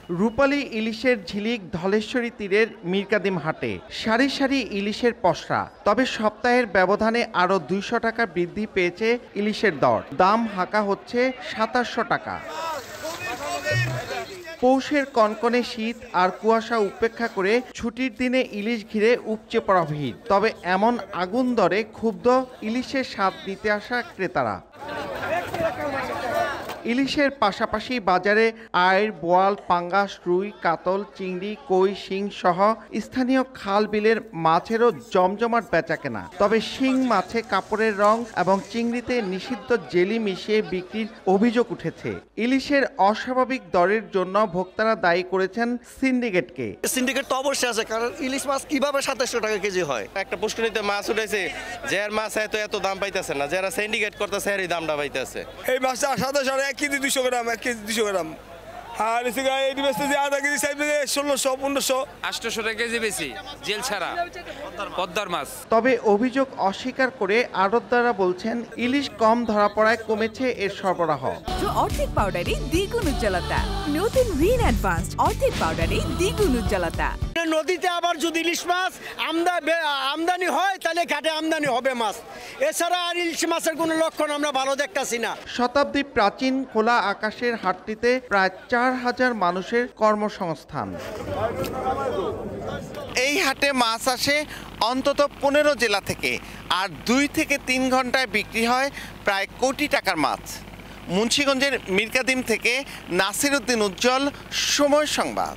রূপালী ইলিশের ঝিলিক ধলেশ্বরী তীরের মীরকাদিম হাটে সারি সারি ইলিশের পসরা। তবে সপ্তাহের ব্যবধানে আরও 200 টাকা বৃদ্ধি পেয়েছে ইলিশের দর। দাম হাঁকা হচ্ছে 2700 টাকা। পৌষের কনকনে শীত আর কুয়াশা উপেক্ষা করে ছুটির দিনে ইলিশ ঘিরে উপচে পড়া ভিড়। তবে এমন আগুন দরে ক্ষুব্ধ ইলিশের স্বাদ নিতে আসা ক্রেতারা। ইলিশের পাশাপাশি বাজারে আইড়, বোয়াল, পাঙ্গাস, রুই, কাতল, চিংড়ি, কই, শিং সহ স্থানীয় খাল বিলের মাছেরও জমজমাট বেচাকেনা। তবে শিং মাছে কাপড়ের রং এবং চিংড়িতে নিষিদ্ধ জেলি মিশিয়ে বিক্রির অভিযোগ উঠেছে। ইলিশের অস্বাভাবিক দরের জন্য ভোক্তারা দায়ী করেছেন সিন্ডিকেটকে। সিন্ডিকেট তো অবশ্যই আছে, কারণ ইলিশ মাছ কিভাবে 2700 টাকা কেজি হয়? একটা পুষ্করিণীতে মাছ উঠেছে, যার মাছ এত দাম পাইতেছে না, যারা সিন্ডিকেট করতেছে এরই দামটা পাইতেছে। এই মাছটা 2700, 1 কেজি 200 গ্রাম, 1 কেজি 200 গ্রাম। আর এই বেচতেছে আধা কেজি চাইবে 1600, 1500, 800 টাকা কেজি বেশি জেল ছাড়া পদ্মার মাছ। তবে অভিযোগ অস্বীকার করে আড়তদাররা বলছেন ইলিশ কম ধরা পড়ায় কমেছে এর সরবরাহ। অর্ধেক পাউডারে দ্বিগুণ উজ্জ্বলতা। নতুন রিন অ্যাডভান্সড অর্ধেক পাউডারে দ্বিগুণ উজ্জ্বলতা। নদীতে আবার যদি ইলিশ মাছ আমদানি হয় তাহলে ঘাটে আমদানি হবে মাছ, এছাড়া আর ইলিশ মাছের কোনো লক্ষণ আমরা ভালো দেখতেছি না। শতাব্দী প্রাচীন খোলা আকাশের হাটটিতে প্রায় 4000 মানুষের কর্মসংস্থান। এই হাটে মাছ আসে অন্তত 15 জেলা থেকে, আর 2 থেকে 3 ঘন্টায় বিক্রি হয় প্রায় কোটি টাকার মাছ। মুন্সিগঞ্জের মীরকাদিম থেকে নাসির উদ্দিন উজ্জ্বল, সময় সংবাদ।